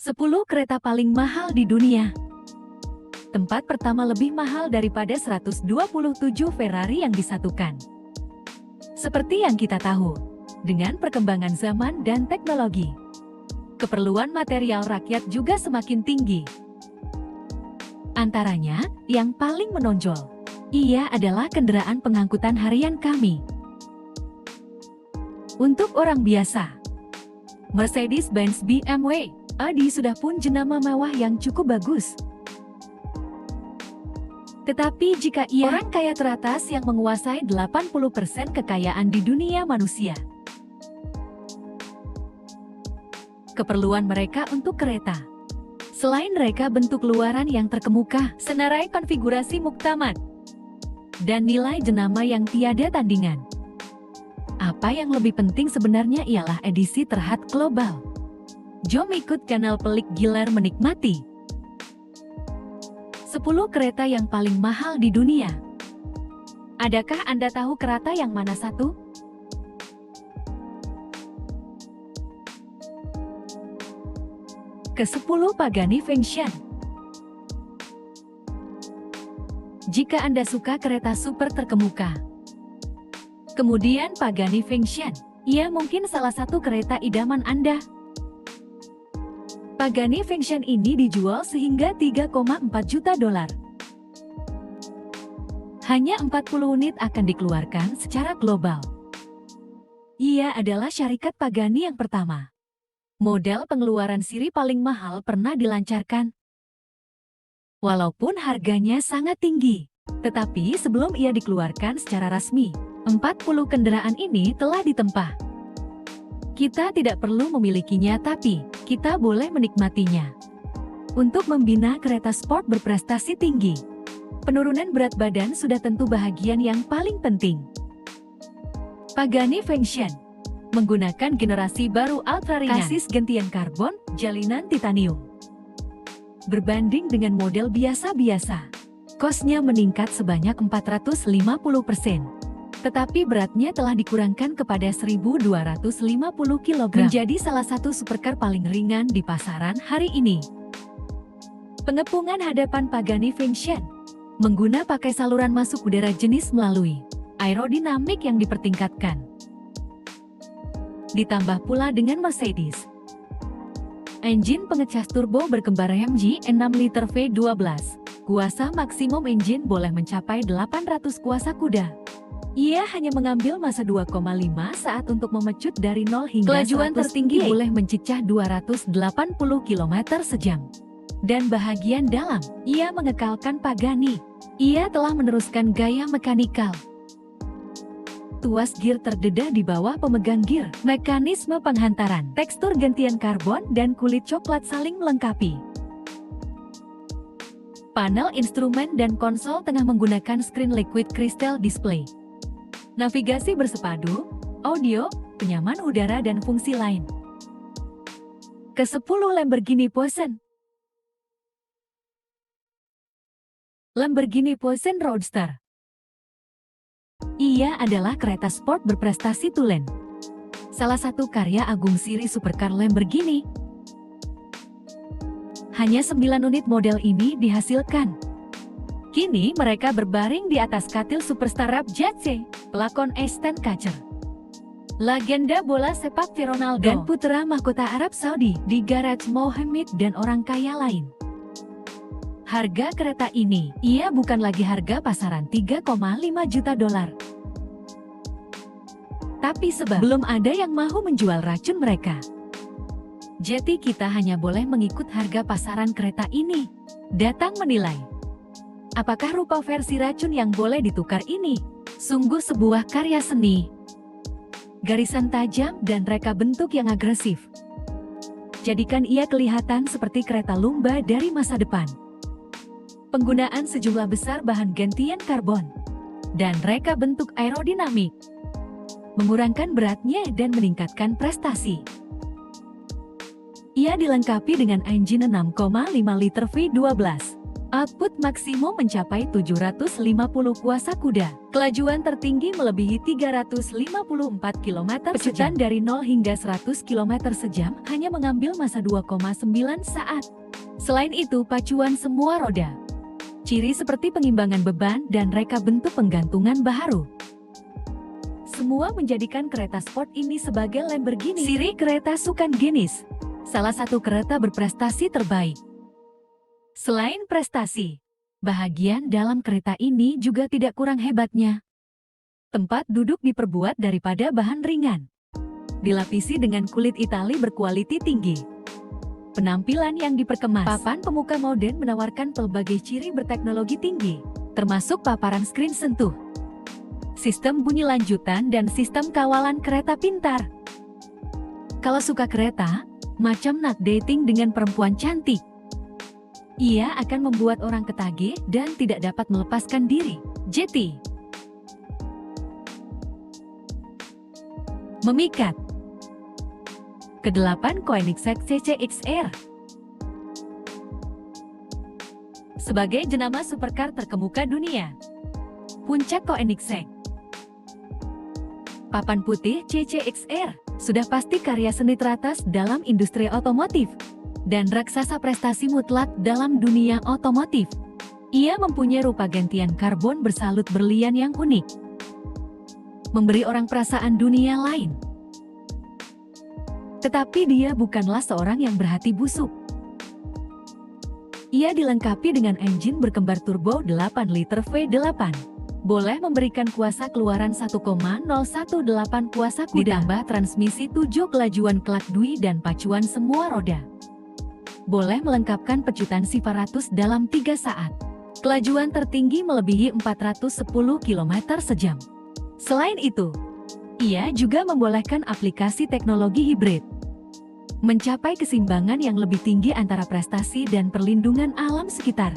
10 kereta paling mahal di dunia. Tempat pertama lebih mahal daripada 127 Ferrari yang disatukan. Seperti yang kita tahu, dengan perkembangan zaman dan teknologi, keperluan material rakyat juga semakin tinggi. Antaranya, yang paling menonjol, ia adalah kendaraan pengangkutan harian kami. Untuk orang biasa, Mercedes-Benz BMW Audi sudah pun jenama mewah yang cukup bagus. Tetapi jika ia orang kaya teratas yang menguasai 80% kekayaan di dunia manusia, keperluan mereka untuk kereta, selain reka bentuk luaran yang terkemuka, senarai konfigurasi muktamad, dan nilai jenama yang tiada tandingan, apa yang lebih penting sebenarnya ialah edisi terhad global. Jom ikut kanal Pelik Gilar menikmati 10 kereta yang paling mahal di dunia. Adakah Anda tahu kereta yang mana satu? Ke-10 Pagani Function. Jika Anda suka kereta super terkemuka, kemudian Pagani Function, ia mungkin salah satu kereta idaman Anda. Pagani Function ini dijual sehingga 3,4 juta dolar. Hanya 40 unit akan dikeluarkan secara global. Ia adalah syarikat Pagani yang pertama. Model pengeluaran siri paling mahal pernah dilancarkan. Walaupun harganya sangat tinggi, tetapi sebelum ia dikeluarkan secara resmi, 40 kendaraan ini telah ditempah. Kita tidak perlu memilikinya, tapi kita boleh menikmatinya. Untuk membina kereta sport berprestasi tinggi, penurunan berat badan sudah tentu bahagian yang paling penting. Pagani Function menggunakan generasi baru ultra ringan, kasis gantian karbon, jalinan titanium. Berbanding dengan model biasa-biasa, kosnya meningkat sebanyak 450%. Tetapi beratnya telah dikurangkan kepada 1.250 kg, menjadi salah satu supercar paling ringan di pasaran hari ini. Pengepungan hadapan Pagani Function menggunakan pakai saluran masuk udara jenis melalui aerodinamik yang dipertingkatkan. Ditambah pula dengan Mercedes engine pengecas turbo berkembar AMG 6 liter V12. Kuasa maksimum engine boleh mencapai 800 kuasa kuda. Ia hanya mengambil masa 2,5 saat untuk memecut dari 0 hingga 100. Kelajuan tertinggi boleh mencicah 280 km sejam. Dan bahagian dalam, ia mengekalkan Pagani. Ia telah meneruskan gaya mekanikal. Tuas gear terdedah di bawah pemegang gear, mekanisme penghantaran, tekstur gantian karbon dan kulit coklat saling melengkapi. Panel instrumen dan konsol tengah menggunakan screen liquid crystal display. Navigasi bersepadu, audio, penyaman udara dan fungsi lain. Ke-10 Lamborghini Poison. Lamborghini Poison Roadster. Ia adalah kereta sport berprestasi tulen. Salah satu karya agung siri supercar Lamborghini. Hanya 9 unit model ini dihasilkan. Kini mereka berbaring di atas katil superstar rap Jatse, pelakon Ashton Kutcher, legenda bola sepak Ronaldo, dan putra mahkota Arab Saudi di garage Mohammed dan orang kaya lain. Harga kereta ini, ia bukan lagi harga pasaran 3,5 juta dolar. Tapi sebab belum ada yang mau menjual racun mereka, jadi kita hanya boleh mengikut harga pasaran kereta ini. Datang menilai, apakah rupa versi racun yang boleh ditukar ini sungguh sebuah karya seni. Garisan tajam dan reka bentuk yang agresif jadikan ia kelihatan seperti kereta lumba dari masa depan. Penggunaan sejumlah besar bahan gantian karbon dan reka bentuk aerodinamik mengurangkan beratnya dan meningkatkan prestasi. Ia dilengkapi dengan engine 6,5 liter V12, Output maksimum mencapai 750 kuasa kuda. Kelajuan tertinggi melebihi 354 km per jam. Dari 0 hingga 100 km sejam hanya mengambil masa 2,9 saat. Selain itu, pacuan semua roda, ciri seperti pengimbangan beban dan reka bentuk penggantungan baharu, semua menjadikan kereta sport ini sebagai Lamborghini siri kereta sukan Guinness, salah satu kereta berprestasi terbaik. Selain prestasi, bahagian dalam kereta ini juga tidak kurang hebatnya. Tempat duduk diperbuat daripada bahan ringan, dilapisi dengan kulit Itali berkualiti tinggi. Penampilan yang diperkemas. Papan pemuka modern menawarkan pelbagai ciri berteknologi tinggi, termasuk paparan skrin sentuh, sistem bunyi lanjutan dan sistem kawalan kereta pintar. Kalau suka kereta, macam nak dating dengan perempuan cantik, ia akan membuat orang ketagih dan tidak dapat melepaskan diri. Jetty. Memikat. Ke-8 Koenigsegg CCXR. Sebagai jenama supercar terkemuka dunia, puncak Koenigsegg. Papan putih CCXR sudah pasti karya seni teratas dalam industri otomotif dan raksasa prestasi mutlak dalam dunia otomotif. Ia mempunyai rupa gantian karbon bersalut berlian yang unik, memberi orang perasaan dunia lain. Tetapi dia bukanlah seorang yang berhati busuk. Ia dilengkapi dengan engine berkembar turbo 8 liter V8. Boleh memberikan kuasa keluaran 1,018 kuasa kuda, ditambah transmisi 7 kelajuan klak dui dan pacuan semua roda. Boleh melengkapkan pecutan Sivaratus dalam 3 saat. Kelajuan tertinggi melebihi 410 km sejam. Selain itu, ia juga membolehkan aplikasi teknologi hibrid, mencapai keseimbangan yang lebih tinggi antara prestasi dan perlindungan alam sekitar.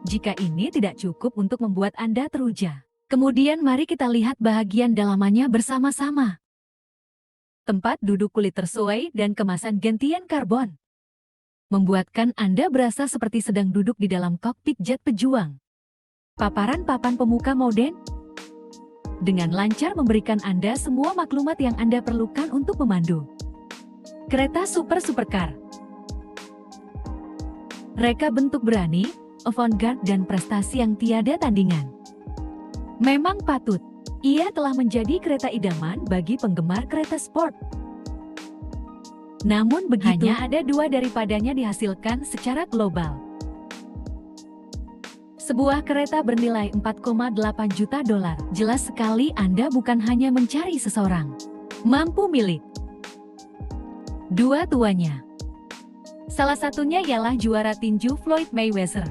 Jika ini tidak cukup untuk membuat Anda teruja, kemudian mari kita lihat bahagian dalamannya bersama-sama. Tempat duduk kulit tersuai dan kemasan gantian karbon membuatkan Anda berasa seperti sedang duduk di dalam kokpit jet pejuang. Paparan papan pemuka modern dengan lancar memberikan Anda semua maklumat yang Anda perlukan untuk memandu kereta supercar. Reka bentuk berani, avant-garde dan prestasi yang tiada tandingan. Memang patut, ia telah menjadi kereta idaman bagi penggemar kereta sport. Namun begitu, hanya ada 2 daripadanya dihasilkan secara global. Sebuah kereta bernilai 4,8 juta dolar. Jelas sekali Anda bukan hanya mencari seseorang mampu milik 2 tuanya. Salah satunya ialah juara tinju Floyd Mayweather.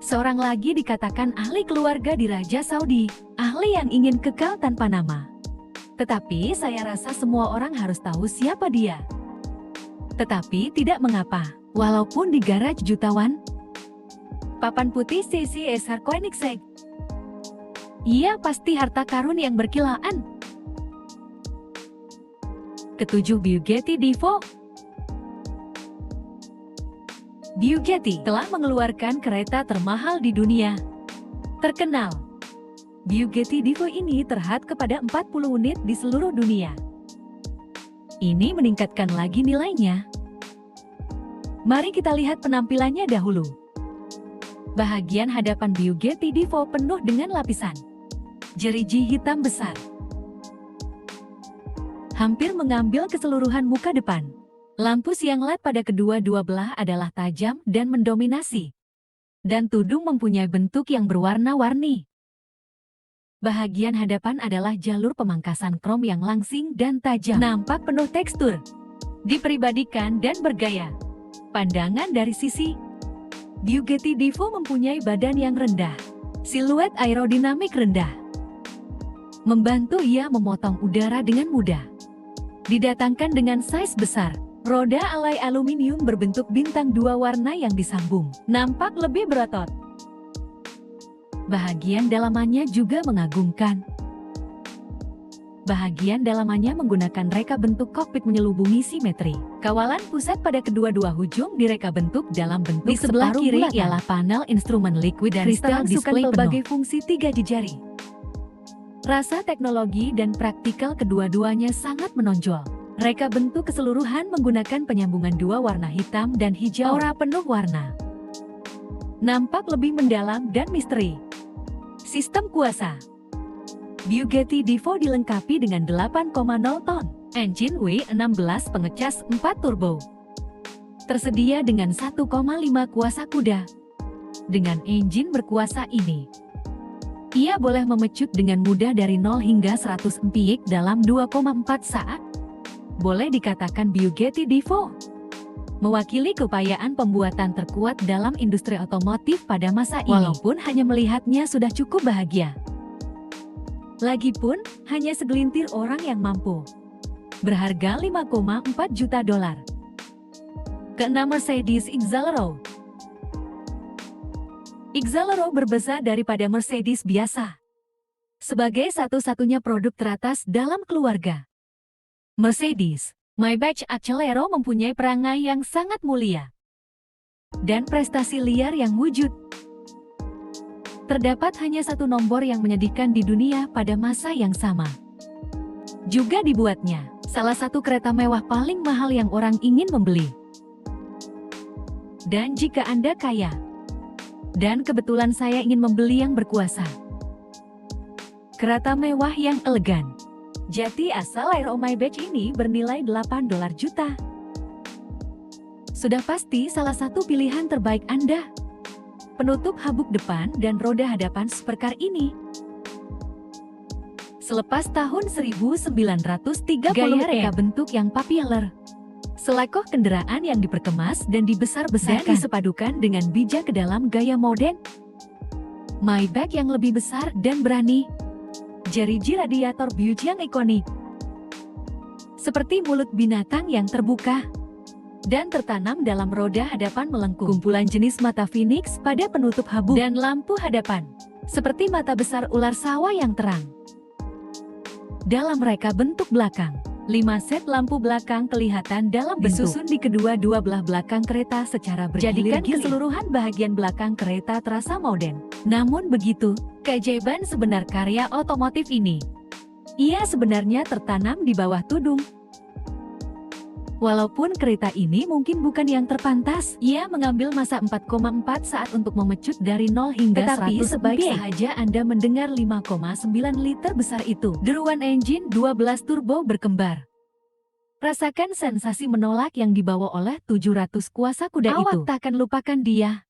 Seorang lagi dikatakan ahli keluarga di Raja Saudi, ahli yang ingin kekal tanpa nama. Tetapi saya rasa semua orang harus tahu siapa dia. Tetapi tidak mengapa, walaupun di garaj jutawan. Papan putih CCXR Koenigsegg. Ia pasti harta karun yang berkilaan. Ke-7 Bugatti Divo. Bugatti telah mengeluarkan kereta termahal di dunia. Terkenal, Bugatti Divo ini terhad kepada 40 unit di seluruh dunia. Ini meningkatkan lagi nilainya. Mari kita lihat penampilannya dahulu. Bahagian hadapan Bugatti Divo penuh dengan lapisan jeriji hitam besar, hampir mengambil keseluruhan muka depan. Lampu siang LED pada kedua-dua belah adalah tajam dan mendominasi, dan tudung mempunyai bentuk yang berwarna-warni. Bahagian hadapan adalah jalur pemangkasan krom yang langsing dan tajam, nampak penuh tekstur, dipribadikan dan bergaya. Pandangan dari sisi, Bugatti Divo mempunyai badan yang rendah, siluet aerodinamik rendah, membantu ia memotong udara dengan mudah. Didatangkan dengan size besar, roda alai aluminium berbentuk bintang 2 warna yang disambung, nampak lebih berotot. Bahagian dalamannya juga mengagumkan. Bahagian dalamannya menggunakan reka bentuk kokpit menyelubungi simetri. Kawalan pusat pada kedua-dua hujung di reka bentuk dalam bentuk Di sebelah separuh kiri bulatan. ialah Panel instrumen liquid dan Kristal display berbagai fungsi 3 di jari. Rasa teknologi dan praktikal kedua-duanya sangat menonjol. Reka bentuk keseluruhan menggunakan penyambungan dua warna hitam dan hijau. Aura penuh warna nampak lebih mendalam dan misteri. Sistem kuasa Bugatti Divo dilengkapi dengan 8,0 ton engine W16 pengecas 4 turbo. Tersedia dengan 1,5 kuasa kuda. Dengan engine berkuasa ini, ia boleh memecut dengan mudah dari 0 hingga 100 mph dalam 2,4 saat. Boleh dikatakan Bugatti Divo mewakili keupayaan pembuatan terkuat dalam industri otomotif pada masa ini. Walaupun hanya melihatnya sudah cukup bahagia. Lagipun, hanya segelintir orang yang mampu. Berharga 5,4 juta dolar. Keenam, Mercedes Exalero. Exalero berbeza daripada Mercedes biasa. Sebagai satu-satunya produk teratas dalam keluarga Mercedes, Maybach Exalero mempunyai perangai yang sangat mulia dan prestasi liar yang wujud. Terdapat hanya satu nomor yang menyedihkan di dunia pada masa yang sama. Juga dibuatnya salah satu kereta mewah paling mahal yang orang ingin membeli. Dan jika Anda kaya, dan kebetulan saya ingin membeli yang berkuasa, kereta mewah yang elegan, jati asal Aero Maybach ini bernilai $8 juta. Sudah pasti salah satu pilihan terbaik Anda. Penutup habuk depan dan roda hadapan supercar ini. Selepas tahun 1930, gaya reka bentuk yang populer, selekoh kendaraan yang diperkemas dan dibesar-besarkan dan disepadukan dengan bijak ke dalam gaya modern. Maybach yang lebih besar dan berani. Jeriji radiator Buick yang ikonik. Seperti mulut binatang yang terbuka dan tertanam dalam roda hadapan melengkung. Kumpulan jenis mata Phoenix pada penutup habuk dan lampu hadapan, seperti mata besar ular sawah yang terang. Dalam reka bentuk belakang, 5 set lampu belakang kelihatan dalam bentuk disusun di kedua-dua belah belakang kereta secara bergilir-gilir. Jadikan keseluruhan bahagian belakang kereta terasa modern. Namun begitu, keajaiban sebenar karya otomotif ini, ia sebenarnya tertanam di bawah tudung. Walaupun kereta ini mungkin bukan yang terpantas, ia mengambil masa 4,4 saat untuk memecut dari 0 hingga 100. Tetapi sebaik sahaja Anda mendengar 5,9 liter besar itu. Deruan engine 12 turbo berkembar. Rasakan sensasi menolak yang dibawa oleh 700 kuasa kuda itu. Awak takkan lupakan dia.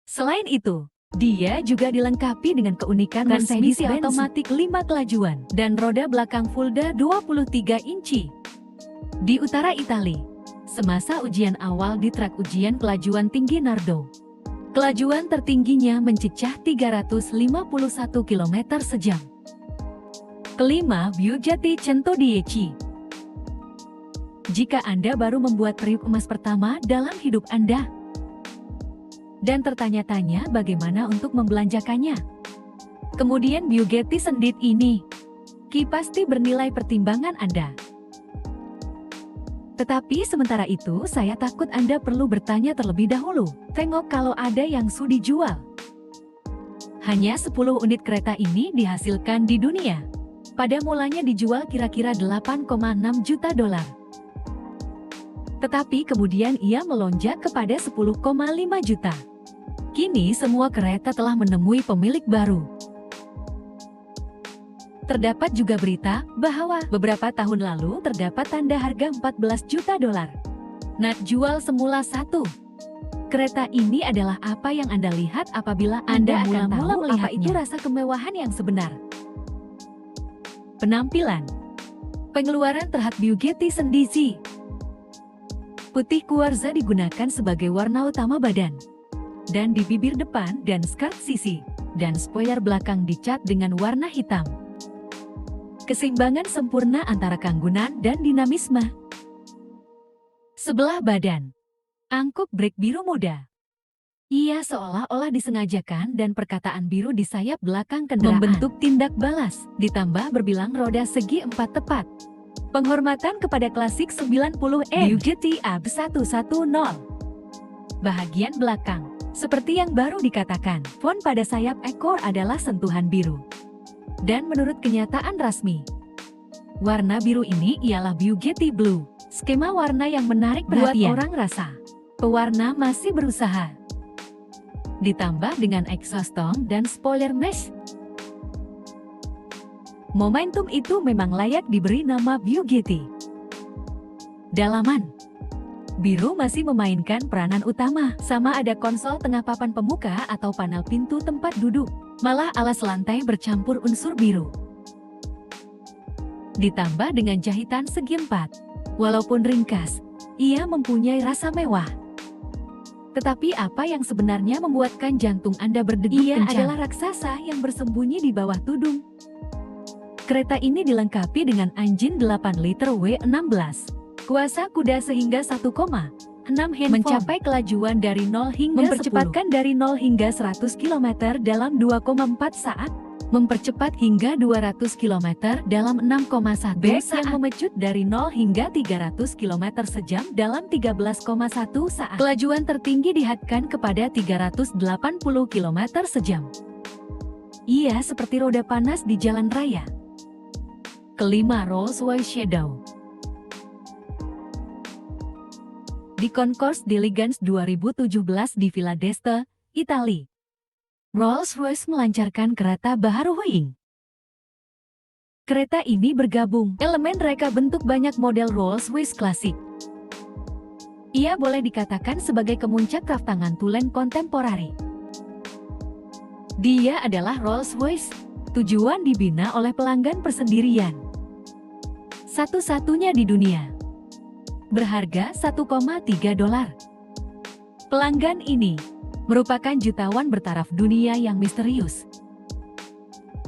Selain itu, dia juga dilengkapi dengan keunikan transmisi otomatis 5 kelajuan dan roda belakang Fulda 23 inci. Di utara Italia, semasa ujian awal di trek ujian kelajuan tinggi Nardo, kelajuan tertingginya mencecah 351 km sejam. Kelima, Bugatti 110. Jika Anda baru membuat periuk emas pertama dalam hidup Anda, dan tertanya-tanya bagaimana untuk membelanjakannya, kemudian Bugatti sendit ini, pasti bernilai pertimbangan Anda. Tetapi sementara itu saya takut Anda perlu bertanya terlebih dahulu. Tengok kalau ada yang sudi jual. Hanya 10 unit kereta ini dihasilkan di dunia. Pada mulanya dijual kira-kira 8,6 juta dolar. Tetapi kemudian ia melonjak kepada 10,5 juta. Kini semua kereta telah menemui pemilik baru. Terdapat juga berita bahwa beberapa tahun lalu terdapat tanda harga 14 juta dolar. Nak jual semula satu. Kereta ini adalah apa yang Anda lihat apabila Anda akan tahu apa itu rasa kemewahan yang sebenar. Penampilan. Pengeluaran terhadap Bugatti sendiri. Putih kuarza digunakan sebagai warna utama badan. Dan di bibir depan dan skirt sisi. Dan spoiler belakang dicat dengan warna hitam. Keseimbangan sempurna antara keanggunan dan dinamisme. Sebelah badan. Angkuk brake biru muda. Ia seolah-olah disengajakan dan perkataan biru di sayap belakang kendaraan membentuk tindak balas, ditambah berbilang roda segi 4 tepat. Penghormatan kepada klasik 90E Bugatti AB 110. Bahagian belakang, seperti yang baru dikatakan, font pada sayap ekor adalah sentuhan biru. Dan menurut kenyataan rasmi, warna biru ini ialah Bugatti Blue, skema warna yang menarik perhatian. Buat orang rasa, pewarna masih berusaha. Ditambah dengan exhaust tone dan spoiler mesh. Momentum itu memang layak diberi nama Bugatti. Dalaman biru masih memainkan peranan utama, sama ada konsol tengah papan pemuka atau panel pintu tempat duduk. Malah alas lantai bercampur unsur biru. Ditambah dengan jahitan segi 4. Walaupun ringkas, ia mempunyai rasa mewah. Tetapi apa yang sebenarnya membuatkan jantung Anda berdegup kencang? Ia adalah raksasa yang bersembunyi di bawah tudung. Kereta ini dilengkapi dengan engine 8 liter W16. Kuasa kuda sehingga 1,6 handphone. Mencapai kelajuan dari 0 hingga mempercepatkan 10. Dari 0 hingga 100 km dalam 2,4 saat. Mempercepat hingga 200 km dalam 6,1 saat. Yang memecut dari 0 hingga 300 km sejam dalam 13,1 saat. Kelajuan tertinggi dihadkan kepada 380 km sejam. Ia seperti roda panas di jalan raya. Kelima, Rolls-Royce Shadow. Di Concourse d'Elegance 2017 di Villa d'Este, Italia, Rolls-Royce melancarkan kereta baharu Huing. Kereta ini bergabung elemen reka bentuk banyak model Rolls-Royce klasik. Ia boleh dikatakan sebagai kemuncak raftangan tulen kontemporari. Dia adalah Rolls-Royce, tujuan dibina oleh pelanggan persendirian. Satu-satunya di dunia. Berharga $1,3. Pelanggan ini merupakan jutawan bertaraf dunia yang misterius.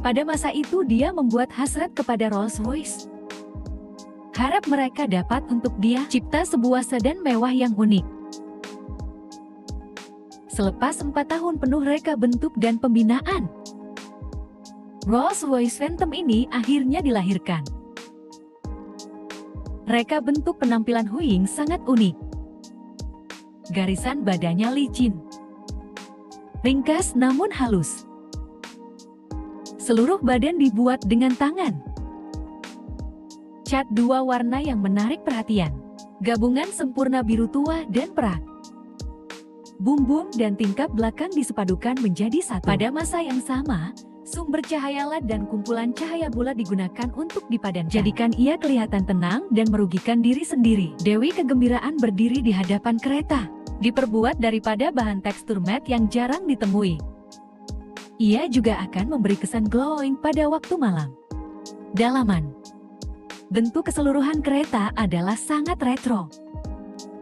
Pada masa itu dia membuat hasrat kepada Rolls-Royce. Harap mereka dapat untuk dia cipta sebuah sedan mewah yang unik. Selepas 4 tahun penuh reka bentuk dan pembinaan, Rolls-Royce Phantom ini akhirnya dilahirkan. Reka bentuk penampilan Huing sangat unik. Garisan badannya licin, ringkas namun halus. Seluruh badan dibuat dengan tangan. Cat 2 warna yang menarik perhatian. Gabungan sempurna biru tua dan perak. Bumbung dan tingkap belakang disepadukan menjadi satu. Pada masa yang sama, sumber cahaya LED dan kumpulan cahaya bulat digunakan untuk dipadankan. Jadikan ia kelihatan tenang dan merugikan diri sendiri. Dewi Kegembiraan berdiri di hadapan kereta. Diperbuat daripada bahan tekstur matte yang jarang ditemui. Ia juga akan memberi kesan glowing pada waktu malam. Dalaman. Bentuk keseluruhan kereta adalah sangat retro.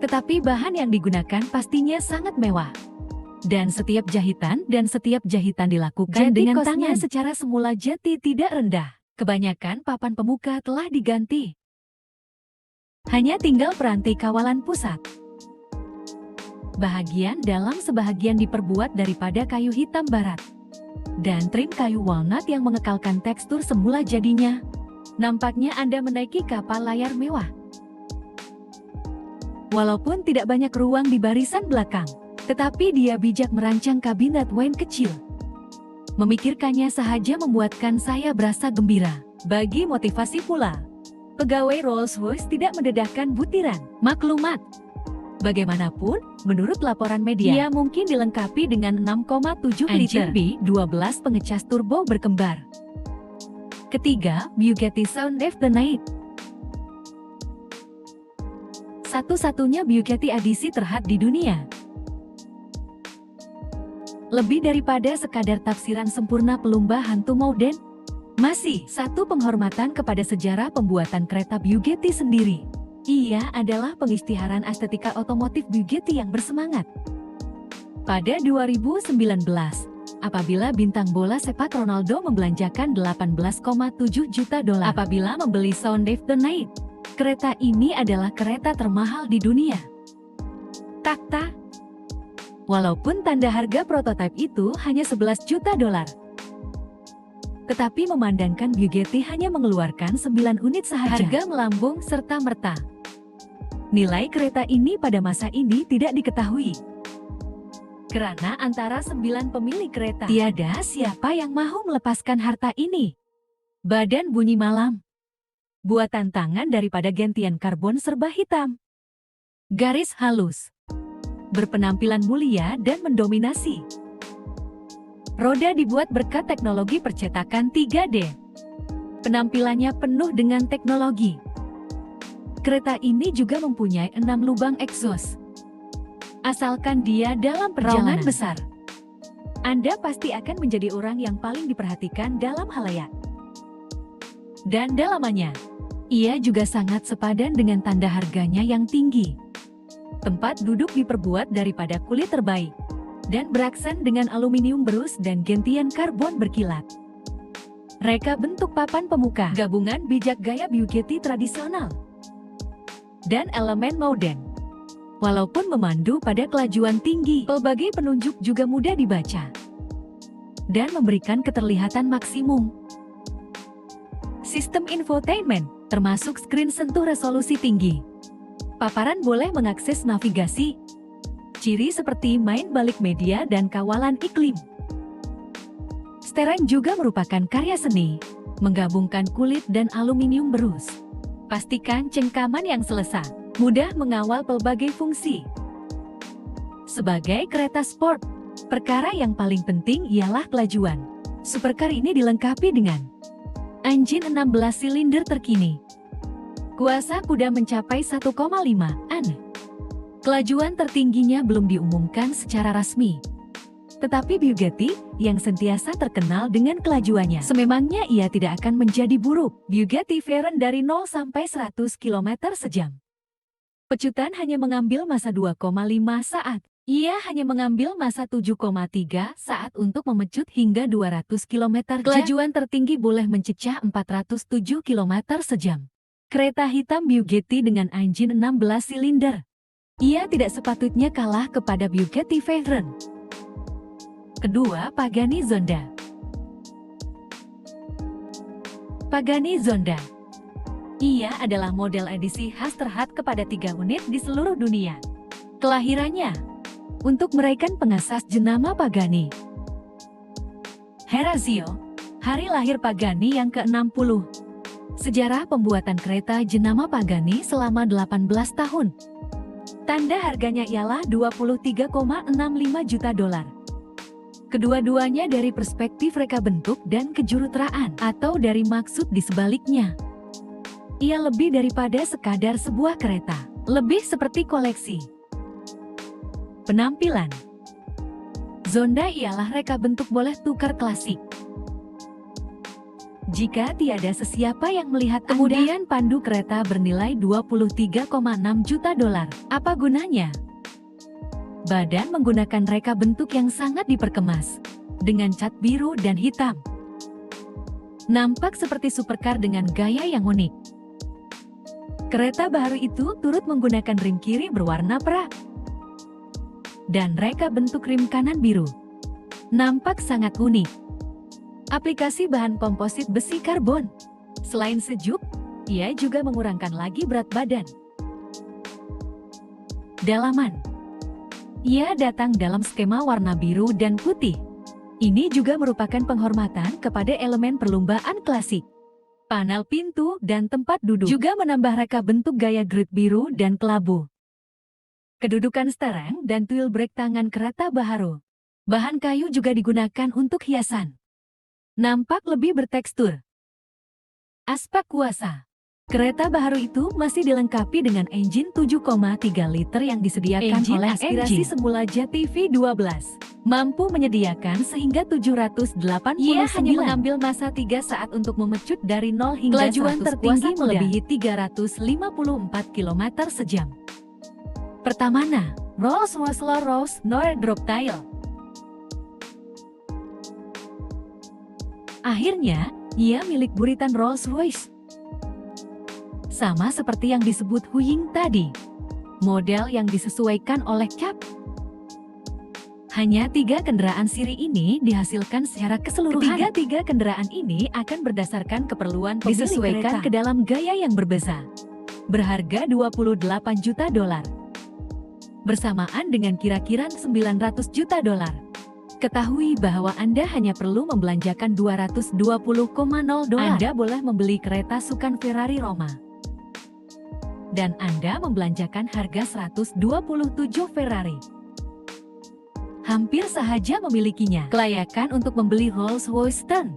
Tetapi bahan yang digunakan pastinya sangat mewah. Dan setiap jahitan dilakukan dengan tangan. Secara semula jati tidak rendah. Kebanyakan papan pemuka telah diganti. Hanya tinggal peranti kawalan pusat. Bahagian dalam sebahagian diperbuat daripada kayu hitam barat. Dan trim kayu walnut yang mengekalkan tekstur semula jadinya. Nampaknya Anda menaiki kapal layar mewah. Walaupun tidak banyak ruang di barisan belakang, tetapi dia bijak merancang kabinet wine kecil. Memikirkannya sahaja membuatkan saya berasa gembira. Bagi motivasi pula, pegawai Rolls-Royce tidak mendedahkan butiran maklumat. Bagaimanapun, menurut laporan media, ia mungkin dilengkapi dengan 6,7 liter B12 pengecas turbo berkembar. Ketiga, Bugatti Sound of the Night. Satu-satunya Bugatti edisi terhad di dunia. Lebih daripada sekadar tafsiran sempurna pelumba hantu modern, masih satu penghormatan kepada sejarah pembuatan kereta Bugatti sendiri. Ia adalah pengisytiharan estetika otomotif Bugatti yang bersemangat. Pada 2019, apabila bintang bola sepak Ronaldo membelanjakan $18,7 juta apabila membeli Sound of the Night, kereta ini adalah kereta termahal di dunia. Takta Walaupun tanda harga prototipe itu hanya 11 juta dolar. Tetapi memandangkan Bugatti hanya mengeluarkan 9 unit saja, harga melambung serta-merta. Nilai kereta ini pada masa ini tidak diketahui. Karena antara 9 pemilik kereta, tiada siapa yang mau melepaskan harta ini. Badan bunyi malam. Buatan tangan daripada gentian karbon serba hitam. Garis halus. Berpenampilan mulia dan mendominasi. Roda dibuat berkat teknologi percetakan 3D. Penampilannya penuh dengan teknologi. Kereta ini juga mempunyai 6 lubang egsos. Asalkan dia dalam perjalanan besar, Anda pasti akan menjadi orang yang paling diperhatikan dalam halayak. Dan dalamannya, ia juga sangat sepadan dengan tanda harganya yang tinggi. Tempat duduk diperbuat daripada kulit terbaik dan beraksen dengan aluminium berus dan gentian karbon berkilat. Reka bentuk papan pemuka, gabungan bijak gaya Bugatti tradisional dan elemen modern. Walaupun memandu pada kelajuan tinggi, pelbagai penunjuk juga mudah dibaca dan memberikan keterlihatan maksimum. Sistem infotainment, termasuk skrin sentuh resolusi tinggi. Paparan boleh mengakses navigasi, ciri seperti main balik media dan kawalan iklim. Steering juga merupakan karya seni, menggabungkan kulit dan aluminium berus. Pastikan cengkaman yang selesa, mudah mengawal pelbagai fungsi. Sebagai kereta sport, perkara yang paling penting ialah kelajuan. Supercar ini dilengkapi dengan engine 16 silinder terkini. Kuasa kuda mencapai 1,5 N. Kelajuan tertingginya belum diumumkan secara resmi. Tetapi Bugatti, yang sentiasa terkenal dengan kelajuannya, sememangnya ia tidak akan menjadi buruk. Bugatti Veyron dari 0 sampai 100 km sejam. Pecutan hanya mengambil masa 2,5 saat. Ia hanya mengambil masa 7,3 saat untuk memecut hingga 200 km/jam. Kelajuan tertinggi boleh mencecah 407 km sejam. Kereta hitam Bugatti dengan engine 16 silinder. Ia tidak sepatutnya kalah kepada Bugatti Veyron. Kedua, Pagani Zonda. Pagani Zonda. Ia adalah model edisi khas terhad kepada 3 unit di seluruh dunia. Kelahirannya untuk meraihkan pengasas jenama Pagani. Herazio, hari lahir Pagani yang ke-60. Sejarah pembuatan kereta jenama Pagani selama 18 tahun. Tanda harganya ialah 23,65 juta dolar. Kedua-duanya dari perspektif reka bentuk dan kejuruteraan atau dari maksud di sebaliknya. Ia lebih daripada sekadar sebuah kereta, lebih seperti koleksi. Penampilan Zonda ialah reka bentuk boleh tukar klasik. Jika tiada sesiapa yang melihat kemudian pandu kereta bernilai 23,6 juta dolar, apa gunanya? Badan menggunakan reka bentuk yang sangat diperkemas, dengan cat biru dan hitam. Nampak seperti supercar dengan gaya yang unik. Kereta baru itu turut menggunakan rim kiri berwarna perak dan reka bentuk rim kanan biru. Nampak sangat unik. Aplikasi bahan komposit besi karbon. Selain sejuk, ia juga mengurangkan lagi berat badan. Dalaman. Ia datang dalam skema warna biru dan putih. Ini juga merupakan penghormatan kepada elemen perlombaan klasik. Panel pintu dan tempat duduk juga menambah reka bentuk gaya grid biru dan kelabu. Kedudukan steering dan tuil brake tangan kereta baharu. Bahan kayu juga digunakan untuk hiasan. Nampak lebih bertekstur. Aspek kuasa. Kereta baharu itu masih dilengkapi dengan engine 7,3 liter yang disediakan oleh aspirasi semula Jati V12. Mampu menyediakan sehingga 789. Ia hanya mengambil masa 3 saat untuk memecut dari 0 hingga 100. Kelajuan tertinggi melebihi 354 km sejam. Pertamana, Rolls-Royce Noir Drop Tail. Akhirnya, ia milik buritan Rolls-Royce. Sama seperti yang disebut Huying tadi. Model yang disesuaikan oleh cap. Hanya 3 kendaraan siri ini dihasilkan secara keseluruhan. Ketiga kendaraan ini akan berdasarkan keperluan pemilik disesuaikan ke dalam gaya yang berbeza. Berharga 28 juta dolar. Bersamaan dengan kira-kira 900 juta dolar. Ketahui bahwa Anda hanya perlu membelanjakan 220,0 dolar. Anda boleh membeli kereta sukan Ferrari Roma. Dan Anda membelanjakan harga 127 Ferrari. Hampir sahaja memilikinya. Kelayakan untuk membeli Rolls-Royce Stern.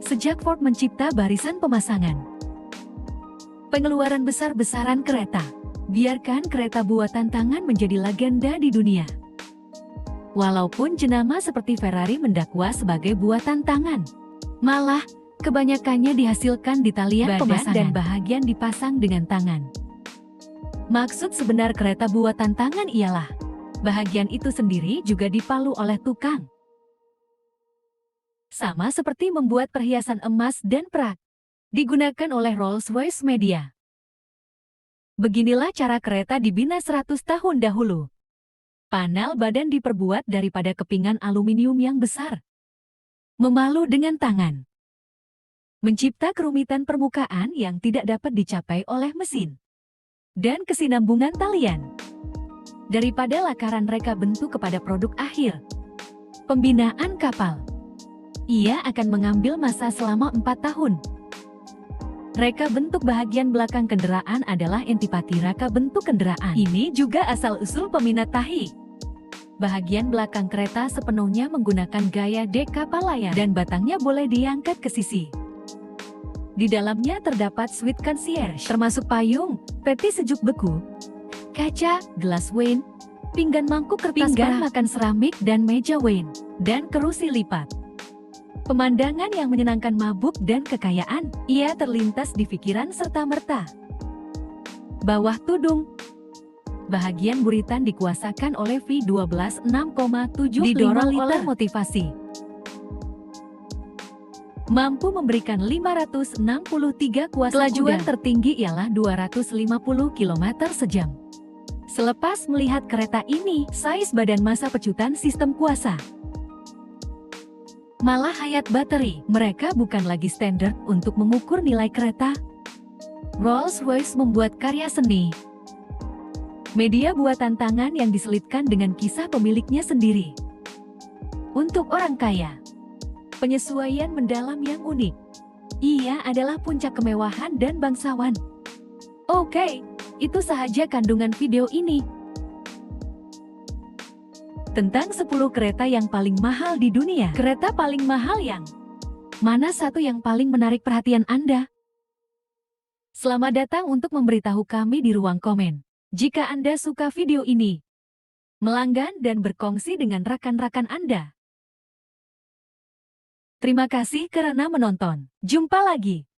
Sejak Ford mencipta barisan pemasangan, pengeluaran besar-besaran kereta, biarkan kereta buatan tangan menjadi legenda di dunia. Walaupun jenama seperti Ferrari mendakwa sebagai buatan tangan, malah kebanyakannya dihasilkan di talian pemasangan dan bahagian dipasang dengan tangan. Maksud sebenar kereta buatan tangan ialah bahagian itu sendiri juga dipalu oleh tukang. Sama seperti membuat perhiasan emas dan perak, digunakan oleh Rolls-Royce Media. Beginilah cara kereta dibina 100 tahun dahulu. Panel badan diperbuat daripada kepingan aluminium yang besar. Memalu dengan tangan. Mencipta kerumitan permukaan yang tidak dapat dicapai oleh mesin. Dan kesinambungan talian. Daripada lakaran reka bentuk kepada produk akhir. Pembinaan kapal. Ia akan mengambil masa selama 4 tahun. Reka bentuk bahagian belakang kendaraan adalah antipati reka bentuk kendaraan. Ini juga asal-usul peminat tahi. Bahagian belakang kereta sepenuhnya menggunakan gaya dek kapal layar dan batangnya boleh diangkat ke sisi. Di dalamnya terdapat suite concierge, termasuk payung, peti sejuk beku, kaca, gelas wine, pinggan mangkuk kertas pinggan makan seramik dan meja wine, dan kerusi lipat. Pemandangan yang menyenangkan mabuk dan kekayaan, ia terlintas di pikiran serta-merta. Bawah tudung. Bahagian buritan dikuasakan oleh V12 6,75 didorong oleh motivasi. Mampu memberikan 563 kuasa kelajuan tertinggi ialah 250 km sejam. Selepas melihat kereta ini, size badan massa pecutan sistem kuasa. Malah hayat bateri, mereka bukan lagi standar untuk mengukur nilai kereta. Rolls-Royce membuat karya seni. Media buatan tangan yang diselitkan dengan kisah pemiliknya sendiri. Untuk orang kaya, penyesuaian mendalam yang unik. Ia adalah puncak kemewahan dan bangsawan. Oke, itu sahaja kandungan video ini. Tentang 10 kereta yang paling mahal di dunia. Kereta paling mahal yang mana satu yang paling menarik perhatian Anda? Selamat datang untuk memberitahu kami di ruang komen. Jika Anda suka video ini, melanggan dan berkongsi dengan rekan-rekan Anda. Terima kasih karena menonton. Jumpa lagi.